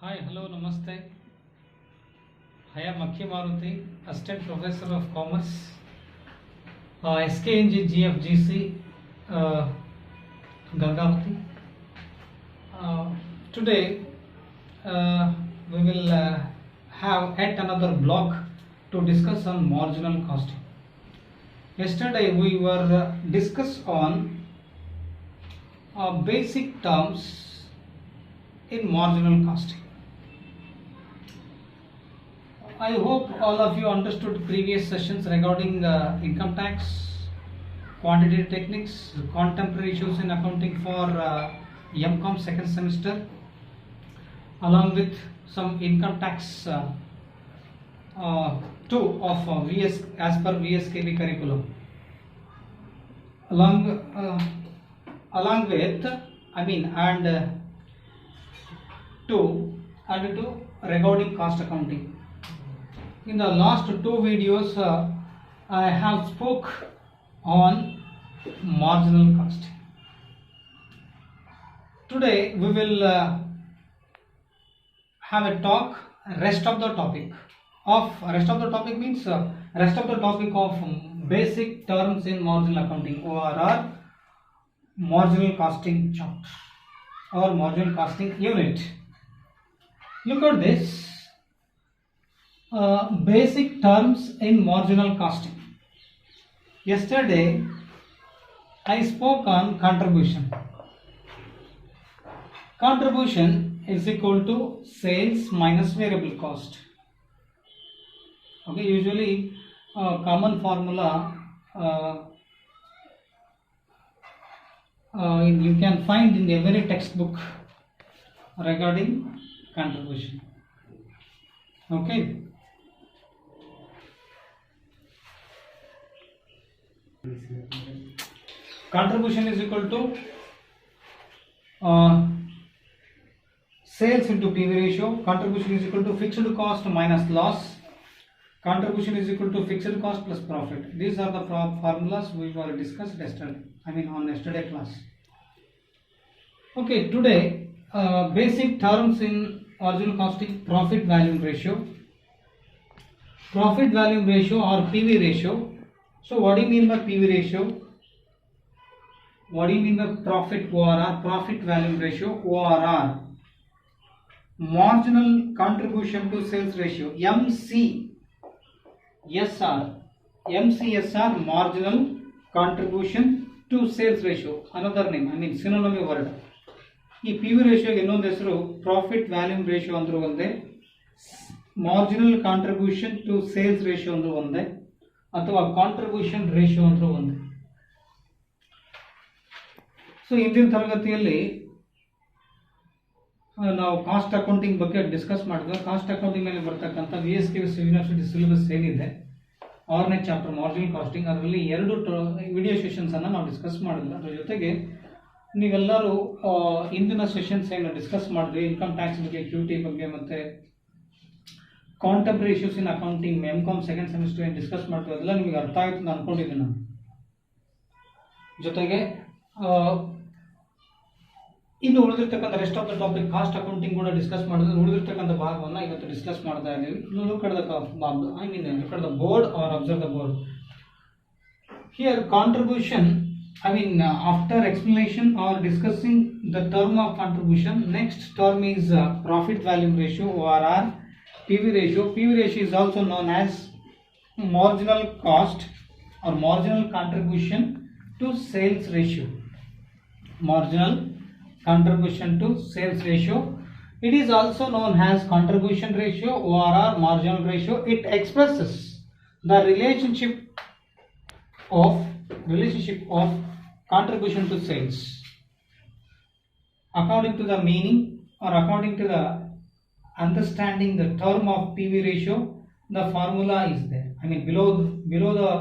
Hi, hello, namaste. I am Akhi Maruti, Assistant Professor of Commerce, SKNG GFGC, uh, Gangavati. Today, we will have yet another block to discuss on marginal costing. Yesterday, we were discussed on basic terms in marginal costing. I hope all of you understood previous sessions regarding income tax, quantitative techniques, contemporary issues in accounting for MCOM second semester, along with some income tax 2 of VS as per VSKB curriculum. Along with and 2 regarding cost accounting. In the last two videos, I have spoke on marginal costing. Today we will have a talk. Rest of the topic means rest of the topic of basic terms in marginal accounting or marginal costing chart or marginal costing unit. Look at this. Basic terms in marginal costing. Yesterday, I spoke on contribution. Contribution is equal to sales minus variable cost. Okay, usually common formula you can find in every textbook regarding contribution. Okay. Contribution is equal to sales into PV ratio. Contribution is equal to fixed cost minus loss. Contribution is equal to fixed cost plus profit. These are the formulas we were discussed yesterday. On yesterday class. Okay, today basic terms in marginal costing: profit volume ratio. Profit volume ratio or PV ratio. So what do you mean by PV ratio? What do you mean by profit ORR? Profit volume ratio ORR. Marginal contribution to sales ratio MCSR. Marginal contribution to sales ratio. Another name, synonym word. ಈ PV ratio ಇನ್ನೊಂದು ಹೆಸರು profit volume ratio ಅಂದ್ರೂ ಒಂದೇ, marginal contribution to sales ratio ಅಂದ್ರೂ ಒಂದೇ, ಅಥವಾ contribution ratio ಅಂದ್ರೂ ಒಂದೇ. ಸೊ ಇಂದಿನ ತರಗತಿಯಲ್ಲಿ ನಾವು ಕಾಸ್ಟ್ ಅಕೌಂಟಿಂಗ್ ಬಗ್ಗೆ ಡಿಸ್ಕಸ್ ಮಾಡಿದ್ವಿ. ಕಾಸ್ಟ್ ಅಕೌಂಟಿಂಗ್ ಮೇಲೆ ಬರ್ತಕ್ಕಂಥ VSKB ಯೂನಿವರ್ಸಿಟಿ ಸಿಲೆಬಸ್ ಏನಿದೆ 6ನೇ ಚಾಪ್ಟರ್ ಮಾರ್ಜಿನಲ್ ಕಾಸ್ಟಿಂಗ್, ಅದರಲ್ಲಿ 2 ವಿಡಿಯೋ ಸೆಷನ್ಸ್ ಅನ್ನ ನಾವು ಡಿಸ್ಕಸ್ ಮಾಡಿದ್ವಿ. ಅದ್ರ ಜೊತೆಗೆ ನೀವೆಲ್ಲರೂ ಇಂದಿನ ಸೆಷನ್ಸ್ ಏನು ಡಿಸ್ಕಸ್ ಮಾಡಿದ್ವಿ, ಇನ್ಕಮ್ ಟ್ಯಾಕ್ಸ್ ಬಗ್ಗೆ, QT ಬಗ್ಗೆ, ಮತ್ತೆ ಕಾಂಟೆಂಪರರಿ ಇಶ್ಯೂಸ್ ಇನ್ ಅಕೌಂಟಿಂಗ್ MCOM ಸೆಕೆಂಡ್ ಸೆಮಿಸ್ಟರ್ ಏನು ಡಿಸ್ಕಸ್ ಮಾಡ್ತೀವಿ ಅದೆಲ್ಲ ನಿಮಗೆ ಅರ್ಥ ಆಯ್ತು ಅಂತ ಅನ್ಕೊಂಡಿದ್ದೀನಿ ನಾನು. ಜೊತೆಗೆ ಇನ್ನು ಉಳಿದಿರ್ತಕ್ಕಂಥ rest of the topic cost accounting ಕೂಡ ಡಿಸ್ಕಸ್ ಮಾಡಿದ್ರೆ ಉಳಿದಿರ್ತಕ್ಕಂಥ ಭಾಗವನ್ನು ಇವತ್ತು ಡಿಸ್ಕಸ್ ಮಾಡ್ತಾ ಇದ್ದೀವಿ. Look at the board or observe the board. Here contribution, after explanation or discussing the term of contribution, next term is profit volume ratio ORR, PV ratio. PV ratio is also known as marginal cost or marginal contribution to sales ratio. Marginal contribution to sales ratio. It is also known as contribution ratio ORR, marginal ratio. It expresses the relationship of contribution to sales. According to the meaning or according to the understanding the term of PV ratio, the formula is there. Below the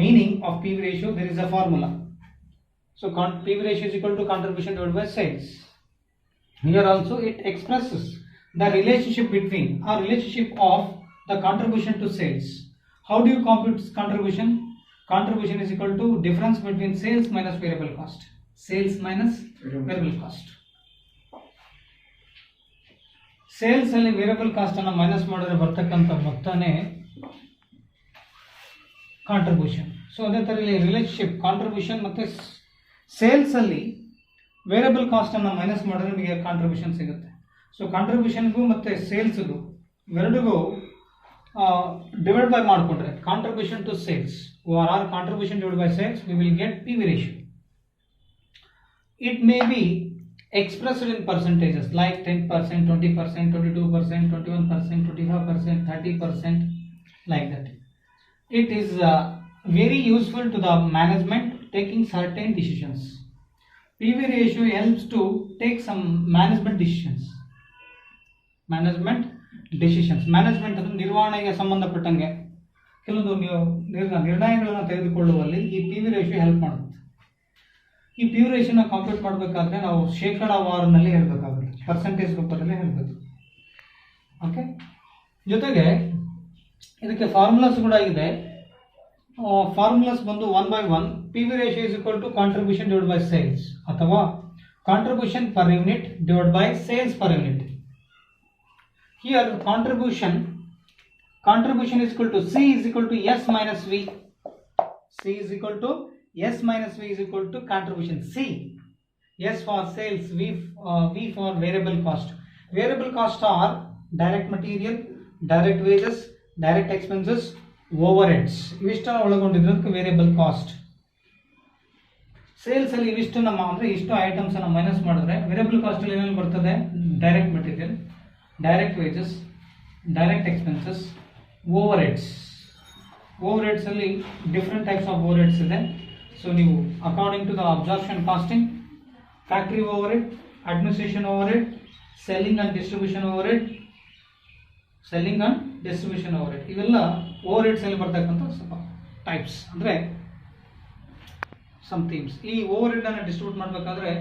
meaning of PV ratio there is a formula. So PV ratio is equal to contribution divided by sales. Here also it expresses the relationship between or relationship of the contribution to sales. How do you compute contribution? Contribution is equal to difference between sales minus variable cost. Sales minus variable cost. Sales ಅಲ್ಲಿ variable cost ಅನ್ನು minus ಮಾಡಿದ್ರೆ ಬರ್ತಕ್ಕಂಥ ಮೊತ್ತನೇ contribution. So ಅದೇ ಥರ ಇಲ್ಲಿ relationship contribution ಮತ್ತು sales ಅಲ್ಲಿ ವೇರಿಯಬಲ್ ಕಾಸ್ಟ್ ಅನ್ನು ಮೈನಸ್ ಮಾಡಿದ್ರೆ ನಿಮಗೆ ಕಾಂಟ್ರಿಬ್ಯೂಷನ್ ಸಿಗುತ್ತೆ. ಸೊ ಕಾಂಟ್ರಿಬ್ಯೂಷನ್ಗೂ ಮತ್ತು ಸೇಲ್ಸ್ಗೂ ಎರಡಿಗೂ ಡಿವೈಡ್ ಬೈ ಮಾಡಿಕೊಂಡ್ರೆ contribution to sales or contribution divide by sales we will get P V ratio. It may be expressed in percentages like 10%, 20%, 22%, 21%, 25%, 30%, like that. It is very useful to the management taking certain decisions. PV ratio helps to take some management decisions. Management ಅಂದರೆ ನಿರ್ವಹಣೆಗೆ ಸಂಬಂಧಪಟ್ಟಂಗೆ ಕೆಲವೊಂದು ನಿರ್ಣಯಗಳನ್ನು ತೆಗೆದುಕೊಳ್ಳುವಲ್ಲಿ ಈ P V ratio help ಮಾಡುತ್ತೆ. ಈ P V ರೇಷಿಯೋನ compute ಮಾಡಬೇಕಾದ್ರೆ ನಾವು ಶೇಕಡಾವಾರಿನಲ್ಲಿ ಹೇಳಬೇಕಾಗುತ್ತೆ, ಪರ್ಸೆಂಟೇಜ್ ರೂಪದಲ್ಲಿ ಹೇಳಬೇಕು. ಓಕೆ, ಜೊತೆಗೆ ಇದಕ್ಕೆ ಫಾರ್ಮುಲಾಸ್ ಕೂಡ ಇದೆ. ಫಾರ್ಮುಲಾಸ್ ಬಂದು 1/1 P V ratio is equal to contribution divide by sales ಅಥವಾ contribution per unit divide by sales per unit. Here contribution is equal to C is equal to S minus V. C is equal to S minus V is equal to contribution. C, S for sales, V for variable cost. Variable cost are direct material, direct wages, direct expenses, overheads. ಇವಿಷ್ಟನ್ನು ಒಳಗೊಂಡಿರೋದಕ್ಕೆ variable cost. Sales ಅಲ್ಲಿ ಇವಿಷ್ಟನ್ನು ಅಂದರೆ ಇಷ್ಟು items ಅನ್ನು minus ಮಾಡಿದ್ರೆ variable cost ಅಲ್ಲಿ ಏನೇನು ಬರ್ತದೆ? Direct material, direct wages, direct expenses, overheads. Overheads ಅಲ್ಲಿ different types of overheads ಇದೆ. So ನೀವು according to the absorption costing, factory overhead, administration overhead, selling and distribution overhead, ಇವೆಲ್ಲ overheads ಅಲ್ಲಿ ಬರ್ತಕ್ಕಂಥ ಸ್ವಲ್ಪ ಟೈಪ್ಸ್ ಅಂದರೆ ಸಮ್ ಥೀಮ್ಸ್. ಈ overhead ಅನ್ನು ಡಿಸ್ಟ್ರಿಬ್ಯೂಟ್ ಮಾಡಬೇಕಾದ್ರೆ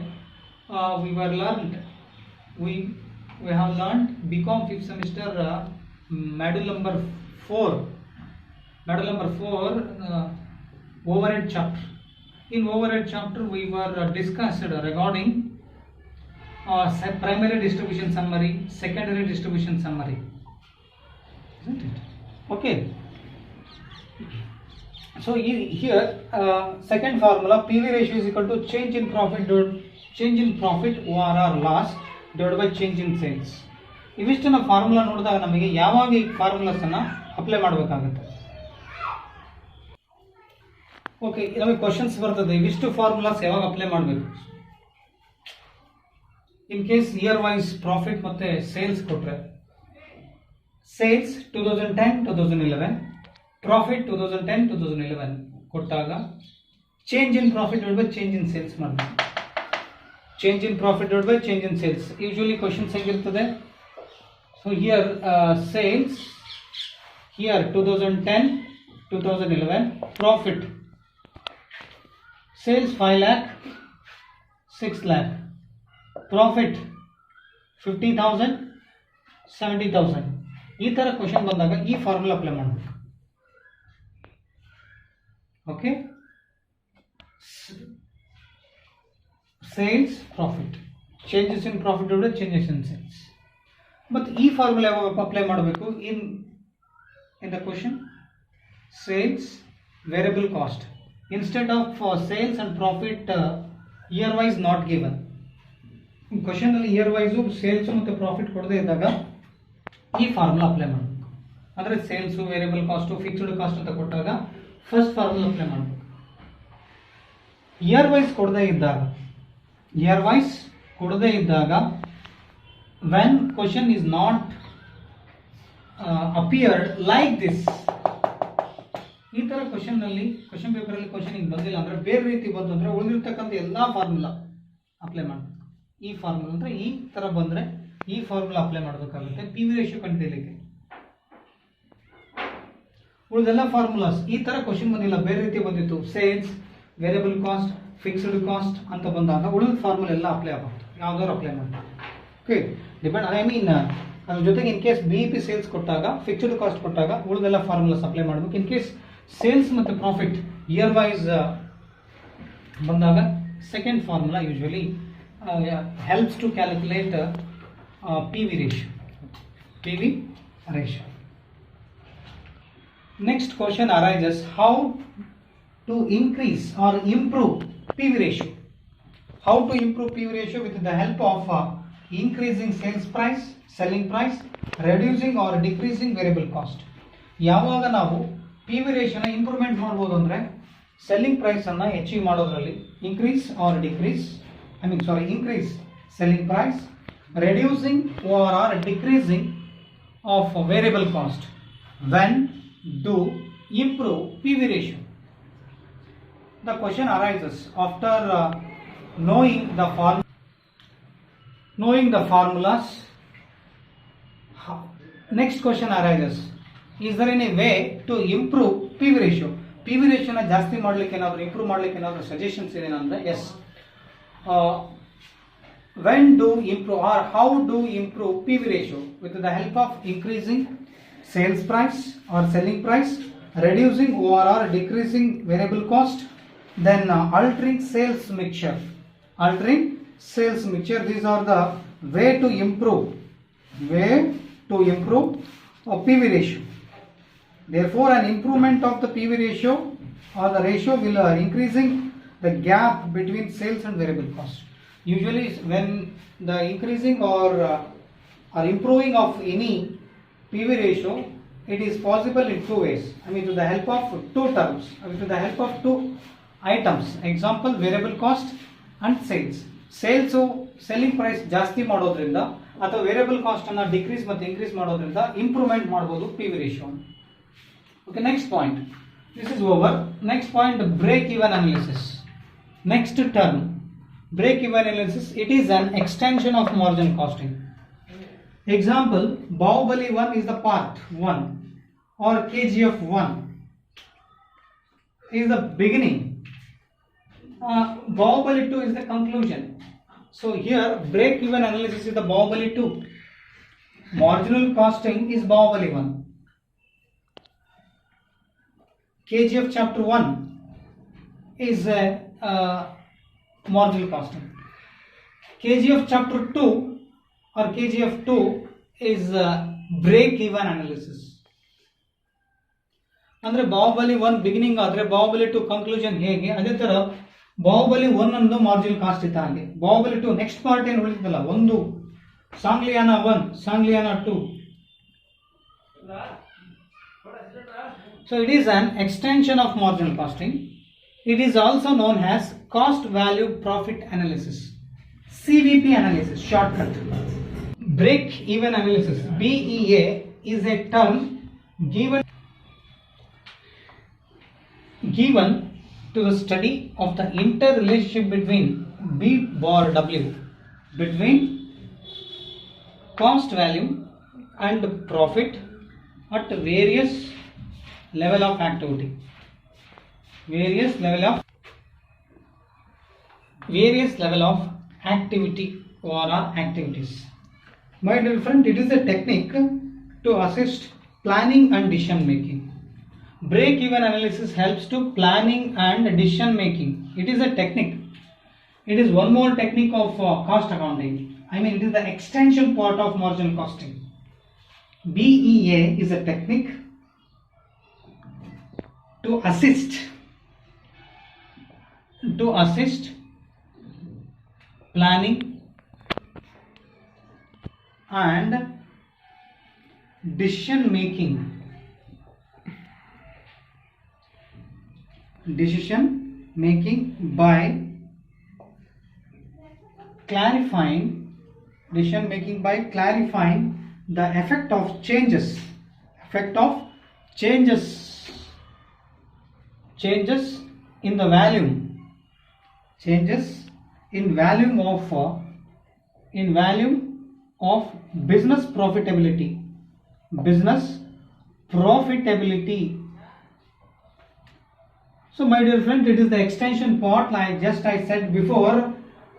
we have learned BCom 5th semester module number 4 overhead chapter. In overhead chapter we were discussed regarding primary distribution summary, secondary distribution summary, isn't it? Okay, so here second formula PV ratio is equal to change in profit or loss divided by change in sales. ಇವಿಷ್ಟನ್ನ formula ನೋಡಿದಾಗ ನಮಗೆ ಯಾವಾಗ ಈ formulas ಅನ್ನ apply ಮಾಡಬೇಕಾಗುತ್ತೆ? Okay, ನಮಗೆ questions ಬರ್ತದೆ ಇವಿಷ್ಟು ಫಾರ್ಮುಲಾಸ್ ಯಾವಾಗ ಅಪ್ಲೈ ಮಾಡಬೇಕು. In case year wise profit ಮತ್ತೆ ಸೇಲ್ಸ್ ಕೊಟ್ರೆ, ಸೇಲ್ಸ್ 2010-2011, ಪ್ರಾಫಿಟ್ 2010-2011 ಕೊಟ್ಟಾಗ change in profit divided by change in sales ಮಾಡಬೇಕು. change in profit divided by change in sales. Usually questions hegiruತ್ತದೆ. So here sales, here 2010-2011, profit sales 5 lakh, 6 lakh, profit 50,000, 70,000. ಈ ತರ question ಬಂದಾಗ ಈ formula apply ಮಾಡಬೇಕು. Okay, sales profit, changes in profit divided by changes in sales. ಮತ್ತು ಈ formula ಯಾವಾಗ apply ಮಾಡಬೇಕು? In the question sales variable cost instead of sales and profit year wise not given. Question ಅಲ್ಲಿ year wise sales ಮತ್ತು profit ಕೊಡದೇ ಇದ್ದಾಗ ಈ formula apply ಮಾಡಬೇಕು. ಅಂದರೆ sales, variable cost, fixed cost ಅಂತ ಕೊಟ್ಟಾಗ ಫಸ್ಟ್ ಫಾರ್ಮುಲಾ ಅಪ್ಲೈ ಮಾಡಬೇಕು. ಇಯರ್ ವೈಸ್ ಕೊಡದೇ ಇದ್ದಾಗ when question is not appeared like this, ಈ ತರ ಕ್ವಶನ್ ಪೇಪರ್ ಅಲ್ಲಿ ಕ್ವಶನ್ ಹಿಂಗೆ ಬಂದಿಲ್ಲ ಅಂದ್ರೆ ಬೇರೆ ರೀತಿ ಬಂತು ಅಂದ್ರೆ ಉಳಿದಿರ್ತಕ್ಕಂಥ ಎಲ್ಲಾ ಫಾರ್ಮುಲಾ ಅಪ್ಲೈ ಮಾಡಬೇಕು. ಈ ಫಾರ್ಮುಲಾ ಅಂದ್ರೆ ಈ ತರ ಬಂದ್ರೆ ಈ ಫಾರ್ಮುಲಾ ಅಪ್ಲೈ ಮಾಡಬೇಕಾಗುತ್ತೆ ಪಿ ವಿ ರೇಷಿಯೋ ಕಂಡುಹಿಡಿಯಲಿಕ್ಕೆ. ಉಳಿದೆಲ್ಲ ಫಾರ್ಮುಲಾಸ್ ಈ ತರ ಕ್ವಶನ್ ಬಂದಿಲ್ಲ, ಬೇರೆ ರೀತಿ ಬಂದಿತ್ತು, sales, variable cost, fixed cost ಅಂತ ಬಂದಾಗ ಉಳಿದ ಫಾರ್ಮುಲಾ ಎಲ್ಲ ಅಪ್ಲೈ ಆಗಬಹುದು, ಯಾವ್ದಾದ್ರು ಅಪ್ಲೈ ಮಾಡಬೇಕು. ಓಕೆ, ಡಿಪೆಂಡ್ ಐ ಮೀನ್ ಅದ್ರ ಜೊತೆಗೆ in case B P sales ಕೊಟ್ಟಾಗ, ಫಿಕ್ಸ್ಡ್ ಕಾಸ್ಟ್ ಕೊಟ್ಟಾಗ ಉಳಿದೆಲ್ಲ ಫಾರ್ಮುಲಾಸ್ ಅಪ್ಲೈ ಮಾಡಬೇಕು. ಇನ್ ಕೇಸ್ ಸೇಲ್ಸ್ ಮತ್ತು ಪ್ರಾಫಿಟ್ ಇಯರ್ ವೈಸ್ ಬಂದಾಗ second formula usually helps to calculate P V ratio. PV ratio. Next question arises, how to increase or improve PV ratio. How to improve PV ratio with the help of increasing sales price, selling price, reducing or decreasing variable cost. ಯಾವಾಗ ನಾವು PV ರೇಷಿಯೋನ improvement ಮಾಡ್ಬೋದು ಅಂದರೆ selling ಪ್ರೈಸನ್ನು achieve ಮಾಡೋದ್ರಲ್ಲಿ increase selling price, reducing or decreasing of variable cost. When do improve PV ratio? The question arises after knowing the formulas. Next question arises, is there any way to improve PV ratio? PV ratio na ಜಾಸ್ತಿ ಮಾಡಲಿಕ್ಕೆ ಏನಾದರೂ improve ಮಾಡಲಿಕ್ಕೆ ಏನಾದರೂ suggestions ಇದೆ ಅಂದ್ರೆ yes. When do improve or how do improve PV ratio? With the help of increasing sales price or selling price, reducing or decreasing variable cost, then altering sales mixture. These are the way to improve PV ratio. Therefore, an improvement of the PV ratio or the ratio will increasing the gap between sales and variable cost. Usually, when the increasing or improving of any PV ratio, it is possible in two ways. To the help of two terms, to the help of two items. Example, variable cost and sales. Selling price ಜಾಸ್ತಿ ಮಾಡೋದ್ರಿಂದ ಅಥವಾ variable cost ಅನ್ನು decrease ಮತ್ತು increase ಮಾಡೋದ್ರಿಂದ improvement ಮಾಡಬಹುದು PV ratio. Okay, next point. This is over. Next point, break-even analysis. Next term, break-even analysis. It is an extension of margin costing. Example, Bahubali 1 is the part 1 or KGF 1 is the beginning. Bahubali 2 is the conclusion. So here, break-even analysis is the Bahubali 2. Marginal costing is Bahubali 1. KGF chapter 1 is marginal costing. KGF chapter 2 or KGF 2 is break-even analysis. ಅಂದರೆ Bahubali 1 beginning ಆದರೆ Bahubali 2 conclusion ಹೇಗೆ, ಅದೇ ತರ ಬಾಹುಬಲಿ 1 ಅಂದು marginal cost ಇತ್ತ ಹಾಗೆ Bahubali 2 next part ಏನು ಉಳಿದಿದ್ದಲ್ಲ, ಒಂದು Sangliana 1, Sangliana 2. So it is an extension of marginal costing. It is also known as cost value profit analysis, CVP analysis, shortcut. Break even analysis, BEA, is a term given to the study of the interrelationship between B bar W, between cost value and profit at various level of activity, various level of activity or activities. My dear friend, it is a technique to assist planning and decision making. Break even analysis helps to planning and decision making. It is a technique. It is one more technique of cost accounting. It is the extension part of marginal costing. BEA is a technique to assist planning and decision making by clarifying the effect of changes in the volume, of business profitability. So my dear friend, it is the extension part, like just I said before.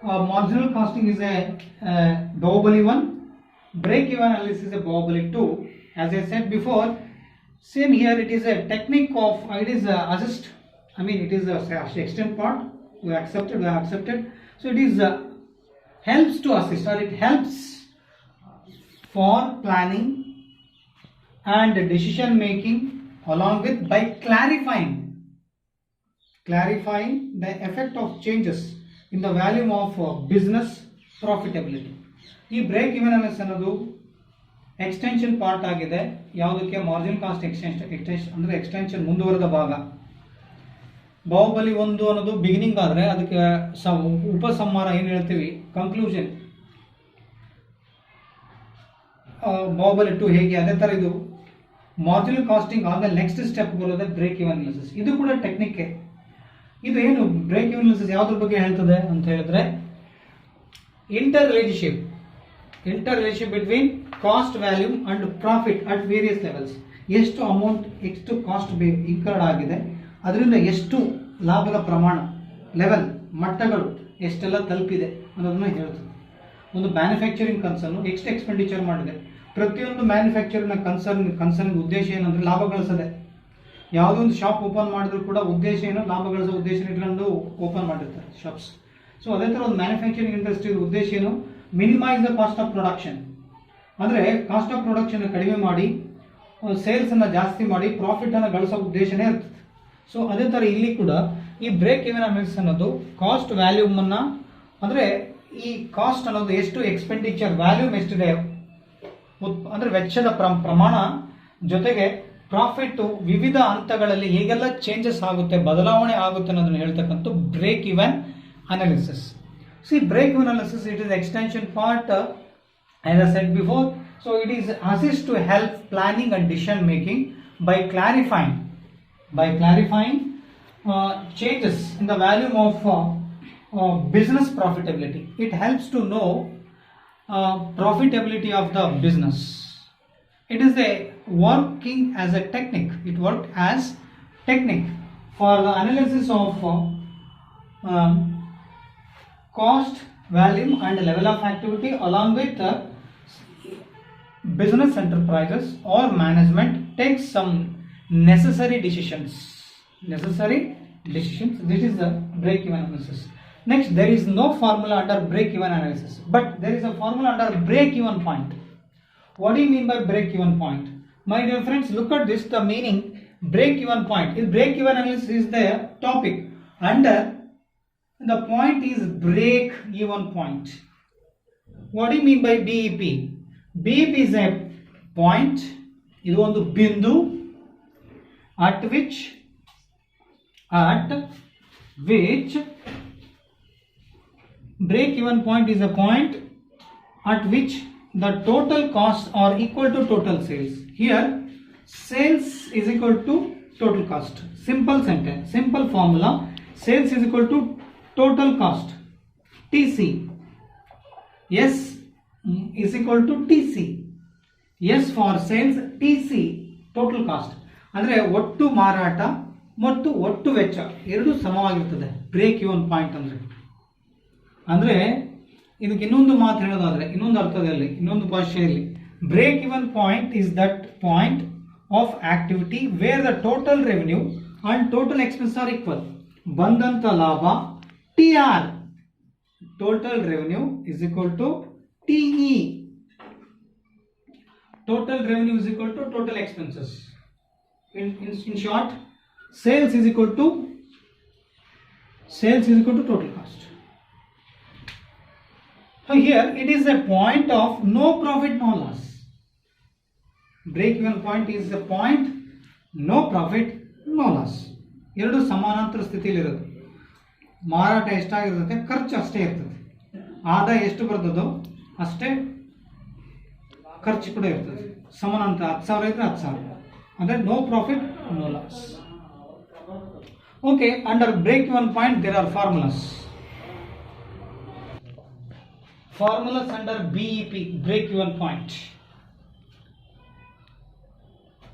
Marginal costing is a Bahubali 1, break even analysis is a Bahubali 2. As I said before, same here, it is a technique of, it is assist, it is a extent part. We have accepted. So it is helps to assist, or it helps for planning and decision making, along with by clarifying the effect of changes in the value of business profitability. ಈ break even analysis ಅನ್ನೋದು extension part ಆಗಿದೆ. ಯಾವುದಕ್ಕೆ? Margin cost extension ಅಂದರೆ extension ಮುಂದುವರೆದ ಭಾಗ. ಬಾಹುಬಲಿ 1 ಅನ್ನೋದು beginning ಆದರೆ ಅದಕ್ಕೆ ಉಪಸಂಹಾರ ಏನು ಹೇಳ್ತೀವಿ, ಕನ್ಕ್ಲೂಷನ್. ಬಾಹುಬಲಿ 2 ಹೇಗೆ, ಅದೇ ಥರ ಇದು ಮಾರ್ಜಿನಲ್ ಕಾಸ್ಟಿಂಗ್ ಆದ್ಮೇಲೆ ನೆಕ್ಸ್ಟ್ ಸ್ಟೆಪ್ ಬರೋದೇ ಬ್ರೇಕ್ ಇವನ್ ಅನಾಲಿಸಿಸ್. ಇದು ಕೂಡ ಟೆಕ್ನಿಕ್ಕೆ. ಇದು ಏನು ಬ್ರೇಕ್ ಇವನ್ ಅನಾಲಿಸಿಸ್ ಯಾವುದ್ರ ಬಗ್ಗೆ ಹೇಳ್ತದೆ ಅಂತ ಹೇಳಿದ್ರೆ, inter relationship between cost volume and profit at various levels. ಎಷ್ಟು ಅಮೌಂಟ್, ಎಷ್ಟು ಕಾಸ್ಟ್ ಇನ್ಕರ್ಡ್ ಆಗಿದೆ, ಅದರಿಂದ ಎಷ್ಟು ಲಾಭದ ಪ್ರಮಾಣ, ಲೆವೆಲ್, ಮಟ್ಟಗಳು ಎಷ್ಟೆಲ್ಲ ತಲುಪಿದೆ ಅನ್ನೋದನ್ನ ಹೇಳ್ತದೆ. ಒಂದು ಮ್ಯಾನುಫ್ಯಾಕ್ಚರಿಂಗ್ ಕನ್ಸರ್ನ್ ಎಷ್ಟು ಎಕ್ಸ್ಪೆಂಡಿಚರ್ ಮಾಡಿದೆ. ಪ್ರತಿಯೊಂದು ಮ್ಯಾನುಫ್ಯಾಕ್ಚರಿಂಗ್ ಕನ್ಸರ್ನ್ ಉದ್ದೇಶ ಏನಂದ್ರೆ ಲಾಭ ಗಳಿಸದೆ. ಯಾವುದೋ ಒಂದು ಶಾಪ್ ಓಪನ್ ಮಾಡಿದ್ರು ಕೂಡ ಉದ್ದೇಶ ಏನು, ಲಾಭ ಗಳಿಸೋ ಉದ್ದೇಶ ಇಟ್ಕೊಂಡು ಓಪನ್ ಮಾಡಿರ್ತಾರೆ ಶಾಪ್ಸ್. ಸೊ ಅದೇ ಥರ ಒಂದು ಮ್ಯಾನುಫ್ಯಾಕ್ಚರಿಂಗ್ ಇಂಡಸ್ಟ್ರಿ ಉದ್ದೇಶ ಏನು, minimise the cost of production. ಅಂದರೆ ಕಾಸ್ಟ್ ಆಫ್ ಪ್ರೊಡಕ್ಷನ್ ಕಡಿಮೆ ಮಾಡಿ ಸೇಲ್ಸ್ ಅನ್ನ ಜಾಸ್ತಿ ಮಾಡಿ ಪ್ರಾಫಿಟ್ ಅನ್ನು ಗಳಿಸೋ ಉದ್ದೇಶನೇ ಇರ್ತದೆ. ಸೊ ಅದೇ ಥರ ಇಲ್ಲಿ ಕೂಡ ಈ ಬ್ರೇಕ್ ಇವನ್ ಅನಾಲಿಸಿಸ್ ಅನ್ನೋದು ಕಾಸ್ಟ್ ವ್ಯಾಲ್ಯೂಮ್ ಅನ್ನ, ಅಂದರೆ ಈ ಕಾಸ್ಟ್ ಅನ್ನೋದು ಎಷ್ಟು ಎಕ್ಸ್ಪೆಂಡಿಚರ್ ವ್ಯಾಲ್ಯೂಮ್ ಎಷ್ಟಿದೆ ಅಂದರೆ ವೆಚ್ಚದ ಪ್ರಮಾಣ ಜೊತೆಗೆ ಪ್ರಾಫಿಟ್ ವಿವಿಧ ಹಂತಗಳಲ್ಲಿ ಹೇಗೆಲ್ಲ ಚೇಂಜಸ್ ಆಗುತ್ತೆ, ಬದಲಾವಣೆ ಆಗುತ್ತೆ ಅನ್ನೋದನ್ನ ಹೇಳ್ತಕ್ಕಂಥ break even analysis. See break even analysis, it is extension part as I said before. So it is assist to help planning and decision making by clarifying changes in the value of business profitability. It helps to know profitability of the business. It is a working as a technique. It worked as technique for the analysis of cost, volume and level of activity, along with business enterprises or management takes some necessary decisions. This is the break even analysis. Next, there is no formula under break even analysis, but there is a formula under break even point. What do you mean by break even point? My dear friends, look at this, the meaning break even point. This break even analysis is the topic under the point is break even point. What do you mean by BEP? BEP is a point, ಇದು ಒಂದು ಬಿಂದು, at which break even point is a point at which the total costs are equal to total sales. Here sales is equal to total cost. Simple sentence, simple formula. Sales is equal to total cost, TC. S is equal to TC. S for sales, TC total cost. ಅಂದರೆ ಒಟ್ಟು ಮಾರಾಟ ಮತ್ತು ಒಟ್ಟು ವೆಚ್ಚ ಎರಡು ಸಮವಾಗಿರ್ತದೆ break even point ಅಂದರೆ ಇದಕ್ಕೆ ಇನ್ನೊಂದು ಮಾತು ಹೇಳೋದಾದ್ರೆ, ಇನ್ನೊಂದು ಅರ್ಥದಲ್ಲಿ, ಇನ್ನೊಂದು ಭಾಷೆಯಲ್ಲಿ, break even point is that point of activity where the total revenue and total expense are equal. ಬಂದಂತ ಲಾಭ TR, total revenue is equal to TE. Total revenue is equal to total expenses. In short, sales is equal to total cost. So here it is a point of no profit, no loss. Break even point is a point no profit, no loss. ಎರಡು ಸಮಾನಾಂತರ ಸ್ಥಿತಿಯಲ್ಲಿ ಇರುತ್ತೆ. ಮಾರಾಟ ಎಷ್ಟಾಗಿರ್ತದೆ, ಖರ್ಚು ಅಷ್ಟೇ ಇರ್ತದೆ. ಆದಾಯ ಎಷ್ಟು ಬರ್ತದೋ ಅಷ್ಟೇ ಖರ್ಚು ಕೂಡ ಇರ್ತದೆ. ಸಮಾನಾಂತರ 10,000 ಇದ್ರೆ 10,000, ಅಂದರೆ no profit no loss. Okay, under break even point there are formulas. Under BEP, break even point.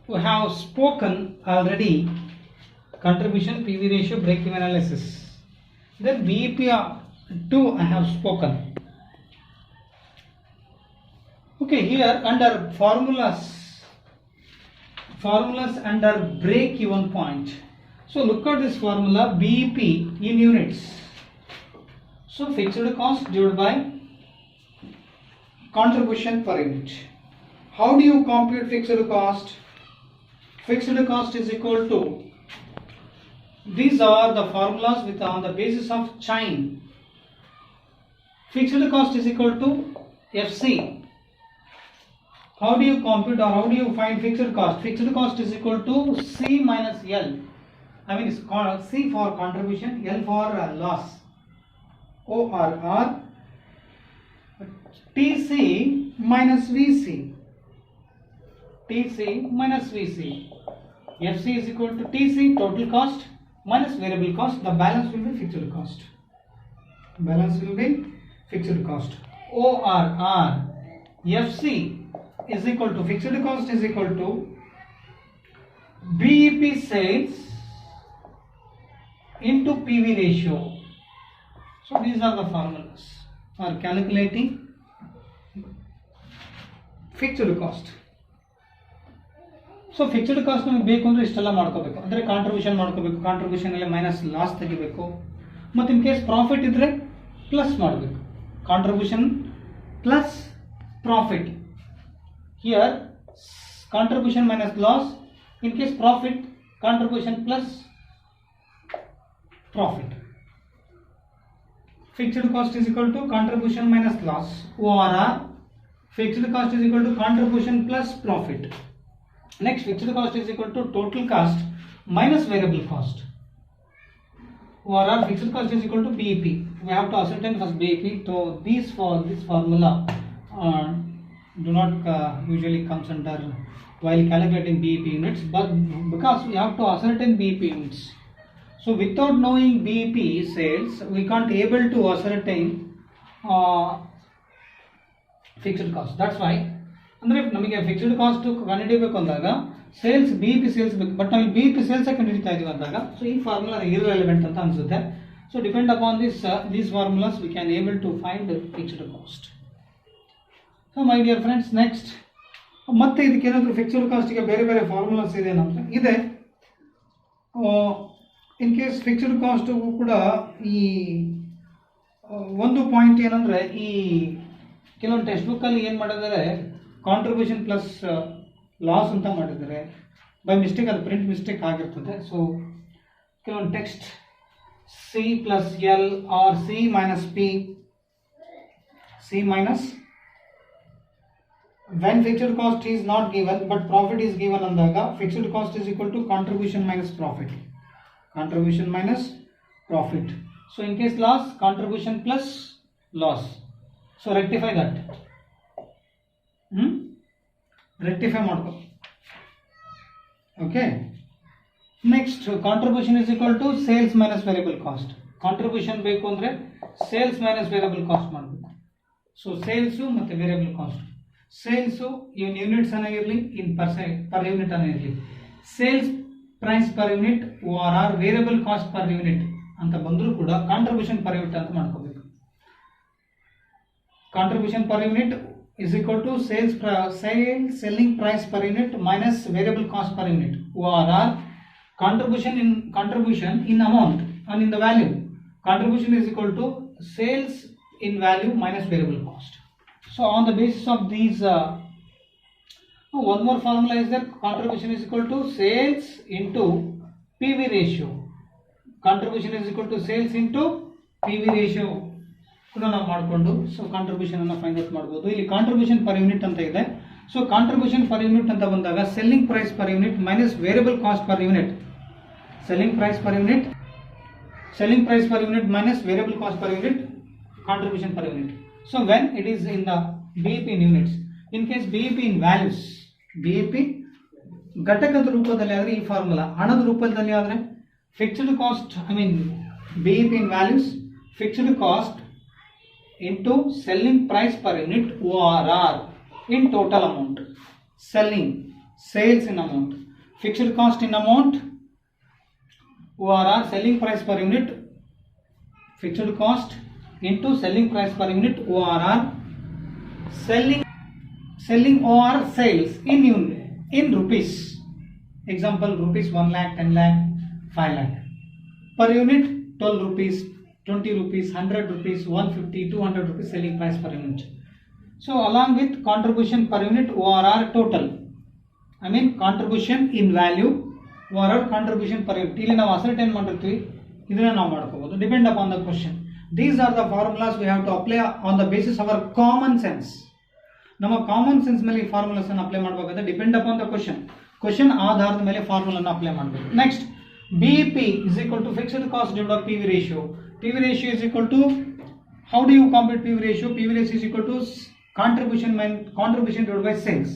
We have spoken already contribution, PV ratio, break even analysis. Then BEP 2 I have spoken. Okay, here under formulas under break even point. So look at this formula, BEP in units. So fixed cost divided by contribution per unit. How do you compute fixed cost? Fixed cost is equal to, these are the formulas with on the basis of chain. Fixed cost is equal to FC. How do you compute or how do you find fixed cost? Fixed cost is equal to C minus L. I mean, it's called C for contribution, L for loss. ORR TC minus VC. TC minus VC. FC is equal to TC, total cost, minus variable cost. The balance will be fixed cost. Balance will be fixed cost. ORR FC is equal to, fixed cost is equal to BEP sales into PV ratio. So these are the formulas for calculating fixed cost. So fixed cost ನಮಗೆ ಬೇಕು ಅಂದ್ರೆ ಇಷ್ಟೆಲ್ಲ ಮಾಡ್ಕೋಬೇಕು, ಅಂದ್ರೆ contribution ಮಾಡ್ಕೋಬೇಕು, contribution ಅಲ್ಲಿ minus loss ತೆಗಿಬೇಕು, ಮತ್ತು ಇನ್ ಕೇಸ್ ಪ್ರಾಫಿಟ್ ಇದ್ರೆ ಪ್ಲಸ್ ಮಾಡಬೇಕು, contribution plus profit. Here contribution minus loss, in case profit contribution plus profit. Fixed cost is equal to contribution minus loss, ORR. Fixed cost is equal to contribution plus profit. Next, fixed cost is equal to total cost minus variable cost, ORR. Fixed cost is equal to BEP. We have to ascertain first BEP. So this formula do not usually comes under while calculating BEP units, but because we have to ascertain BEP units. So without knowing BEP sales, we can't able to ascertain fixed cost. That's why ಅಂದ್ರೆ ನಮಗೆ fixed cost ಕಂಡುಹಿಡಿಯಬೇಕು ಅಂದಾಗ sales BEP sales ಬೇಕು, but ನಾವು BEP sales ಕಂಡುಹಿಡಿತಾ ಇದೀವಿ ಅಂದಾಗ so ಈ formula irrelevant ಅಂತ ಅನ್ಸುತ್ತೆ. So depend upon these formulas we can able to find the fixed cost. So my dear friends, next ಮತ್ತೆ ಇದಕ್ಕೆ ಏನಾದರೂ ಫಿಕ್ಸ್ಡ್ ಕಾಸ್ಟ್ಗೆ ಬೇರೆ ಬೇರೆ ಫಾರ್ಮುಲಾಸ್ ಇದೆ ಅಂತ ಇದೆ. ಇನ್ ಕೇಸ್ ಫಿಕ್ಸ್ಡ್ ಕಾಸ್ಟ್ ಕೂಡ ಈ ಒಂದು ಪಾಯಿಂಟ್ ಏನಂದರೆ, ಈ ಕೆಲವೊಂದು ಟೆಕ್ಸ್ಟ್ ಬುಕ್ಕಲ್ಲಿ ಏನು ಮಾಡಿದ್ದಾರೆ, ಕಾಂಟ್ರಿಬ್ಯೂಷನ್ ಪ್ಲಸ್ ಲಾಸ್ ಅಂತ ಮಾಡಿದ್ದಾರೆ. ಬೈ ಮಿಸ್ಟೇಕ್ ಅದು ಪ್ರಿಂಟ್ ಮಿಸ್ಟೇಕ್ ಆಗಿರ್ತದೆ. ಸೊ ಕೆಲವೊಂದು text C plus L R C minus P, C minus when fixed cost is not given but profit is given ಅಂದಾಗ fixed cost is equal to contribution minus profit. Contribution minus profit. So in case loss, contribution plus loss. So rectify that. Rectify ಮಾಡ್ಕೊ. Okay. Next, contribution is equal to sales minus variable cost. Contribution ಬೇಕು ಅಂದ್ರೆ sales minus variable cost ಮಾಡಬೇಕು. So sales ಮತ್ತೆ variable cost. Sales in units ಅನ್ನ in per unit ಅನ್ನ sales price per unit ORR variable cost per unit ಅಂತ ಬಂದರೂ ಕೂಡ contribution per unit ಅಂತ ಮಾಡ್ಕೋಬೇಕು. Contribution per unit is equal to selling price per unit minus variable cost per unit, ORR. Contribution in amount and in the value. Contribution is equal to sales in value minus variable cost. So on the basis of these, one more formula is that contribution is equal to sales into PV ratio. Contribution is equal to sales into PV ratio ಕೂಡ ನಾವು ಮಾಡಿಕೊಂಡು so contribution ಅನ್ನು find out ಮಾಡ್ಬೋದು. ಇಲ್ಲಿ contribution per unit ಅಂತ ಇದೆ. So contribution per unit ಅಂತ ಬಂದಾಗ selling price per unit minus variable cost per unit, selling price per unit minus variable cost per unit, contribution per unit. So when it is in the BEP in units, in case BEP in values, BEP ಘಟಕದ ರೂಪದಲ್ಲಿ ಆದರೆ ಈ formula, ಹಣದ ರೂಪದಲ್ಲಿ ಆದರೆ fixed cost, I mean BEP in values, fixed cost into selling price per unit ORR in total amount. Sales in amount, fixed cost in amount ORR, selling price per unit, fixed cost into selling price per unit ORR, selling OR sales in rupees. Example, rupees 1 lakh, 10 lakh, 5 lakh. Per unit 12 rupees, 20 rupees, 100 rupees, 150, 200 rupees selling price per unit. So along with contribution per unit ORR total, I mean contribution in value ORR contribution per unit, ಇಲ್ಲಿ ನಾವು ascertain ಮಾಡಿರ್ತೀವಿ, ಇದನ್ನ ನಾವು ಮಾಡ್ಕೋಬಹುದು depend upon the question. These are the formulas we have to apply on the basis of our common sense. ನಮ್ಮ common sense ಮೇಲೆ ಈ formulas ಅನ್ನು ಅಪ್ಲೈ ಮಾಡಬೇಕಾದ್ರೆ ಡಿಪೆಂಡ್ ಅಪಾನ್ ದ ಕ್ವಶನ್ ಆಧಾರದ ಮೇಲೆ ಫಾರ್ಮುಲಾನ ಅಪ್ಲೈ ಮಾಡಬೇಕು. Next BEP is equal to fixed cost divided by PV ratio. PV ratio is equal to, how do you compute PV ratio? PV ratio is equal to contribution divided by sales.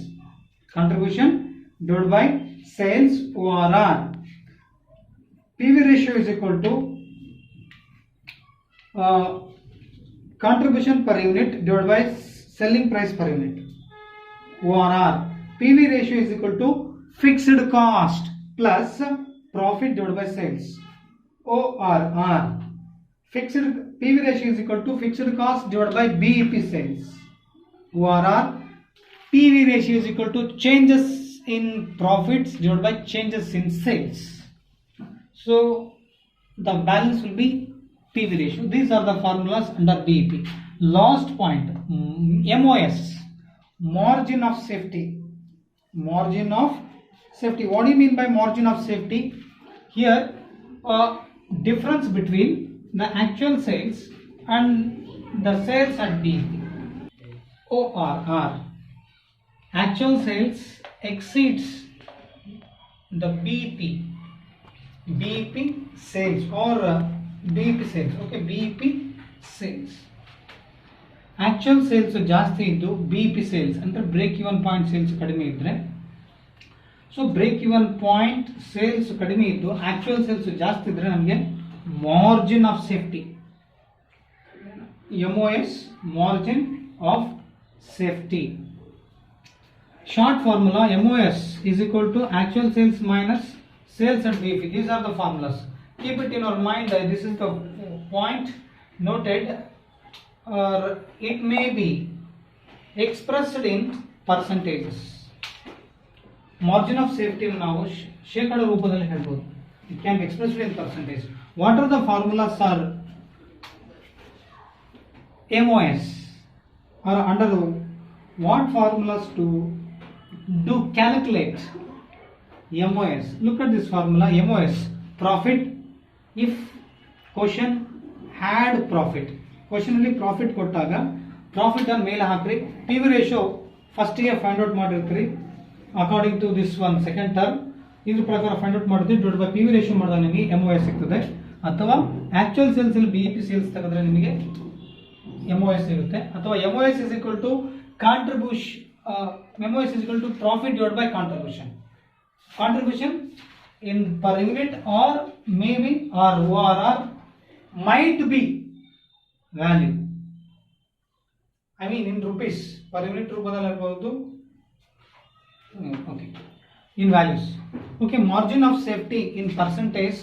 Contribution divided by sales ORR. PV ratio is equal to contribution per unit divided by selling price per unit ORR. PV ratio is equal to fixed cost plus profit divided by sales ORR. Fixed PV ratio is equal to fixed cost divided by BEP sales ORR. PV ratio is equal to changes in profits divided by changes in sales. So the balance will be PV ratio. These are the formulas under BEP. Last point, MOS, margin of safety. Margin of safety. What do you mean by margin of safety? Here, difference between the actual sales and the sales at BEP. ORR. Actual sales exceeds the BEP sales or BEP sales. Okay, BEP sales. Actual sales ಜಾಸ್ತಿ ಇದ್ದು BEP sales ಅಂದ್ರೆ break even point sales ಕಡಿಮೆ ಇದ್ರೆ, so break even point sales ಕಡಿಮೆ ಇದ್ದು actual sales ಜಾಸ್ತಿ ಇದ್ರೆ ನಮಗೆ margin of safety, MOS, margin of safety. Short formula, MOS is equal to actual sales minus sales at BEP. These are the formulas. Keep it in your mind. This is the point noted, or it may be expressed in percentages. Margin of safety ನಾವು ಶೇಕಡ ರೂಪದಲ್ಲಿ ಹೇಳ್ಬೋದು. It can be expressed in percentage. What are the formulas for MOS, or under what formulas to do calculate MOS? Look at this formula. MOS, profit if question had profit. Question ಅಲ್ಲಿ profit ಕೊಟ್ಟಾಗ profit ಅನ್ನು ಮೇಲೆ ಹಾಕ್ರಿ, PV ratio first ಗೆ find out ಮಾಡಿರ್ತೀರಿ according to this one second term, ಇದ್ರ ಪ್ರಕಾರ find out ಮಾಡ್ತೀವಿ, ಡಿವೈಡ್ ಬೈ PV ರೇಷಿಯೋ ಮಾಡಿದಾಗ ನಿಮಗೆ MOS ಸಿಗ್ತದೆ. ಅಥವಾ ಆಕ್ಚುಯಲ್ ಸೇಲ್ಸ್ ಅಲ್ಲಿ BEP ಸೇಲ್ಸ್ ತೆಗೆದ್ರೆ ನಿಮಗೆ MOS ಸಿಗುತ್ತೆ. ಅಥವಾ MOS is equal to contribution, MOS is equal to profit divided by contribution. Contribution in per unit or maybe or ORR might be value. I mean in rupees per unit ರೂಪದಲ್ಲಿ ಇರಬಹುದು. Okay, in values. Okay, margin of safety in percentage,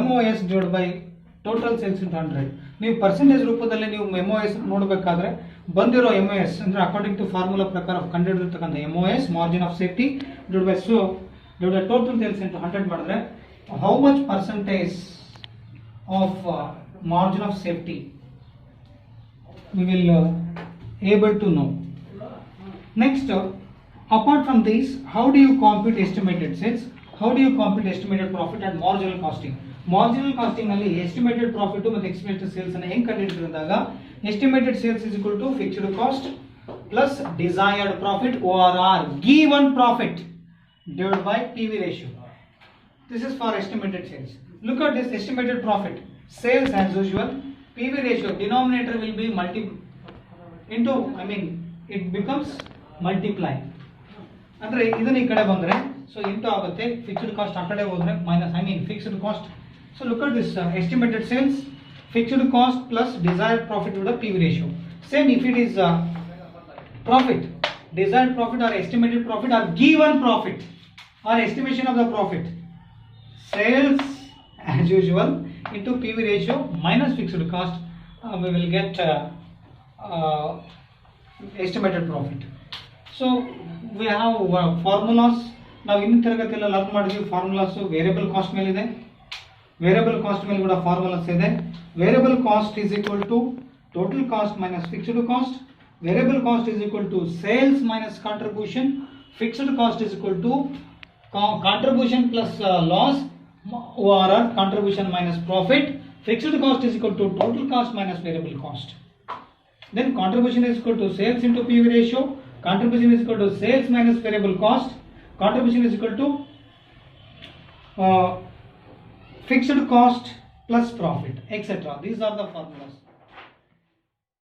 MOS divided by total sales into 100. ನೀವು percentage ರೂಪದಲ್ಲಿ ನೀವು MOS ನೋಡಬೇಕಾದ್ರೆ ಬಂದಿರೋ MOS ಅಂದ್ರೆ according to formula ಪ್ರಕಾರ ಕಂಡುಹಿಡಿದಿರ್ತಕ್ಕಂಥ MOS, margin of safety divided by total sales into 100 ಮಾಡಿದ್ರೆ how much percentage of margin of safety we will able to know. Next, apart from this, how do you compute estimated sales? How do you compute estimated profit and marginal costing? Marginal costing ನಲ್ಲಿ estimated profit ಮತ್ತು expected sales ಅನ್ನು ಹೆಂಗೆ ಕಂಡುಹಿಡಿದಾಗ, estimated sales is equal to fixed cost plus desired profit ORR, given profit divided by PV ratio. This is for estimated sales. Look at this estimated profit. Sales as usual, PV ratio denominator will be into, I mean it becomes multiply. ಅಂದ್ರೆ ಇದನ್ನ ಈ ಕಡೆ ಬಂದ್ರೆ so into ಆಗುತ್ತೆ, fixed cost ಆ ಕಡೆ ಹೋದ್ರೆ minus, I mean fixed cost. So look at this estimated sales, fixed cost plus desired profit with the PV ratio. Same if it is profit, desired profit or estimated profit or given profit or estimation of the profit, sales as usual into PV ratio minus fixed cost, we will get estimated profit. So we have formulas. ನಾವು ಇನ್ನು ತರಗತಿಯಲ್ಲಿ learn ಮಾಡಿದ್ವಿ formulas. Variable cost ಮೇಲೆ ಇದೆ, variable cost ಮೇಲೆ ಕೂಡ formulas ಇದೆ. Variable cost is equal to total cost minus fixed cost variable cost is equal to sales minus contribution, fixed cost is equal to contribution plus loss or contribution minus profit, fixed cost is equal to total cost minus variable cost. Then contribution is equal to sales into PV ratio, contribution is equal to sales minus variable cost, contribution is equal to fixed cost plus profit, etc. These are the formulas.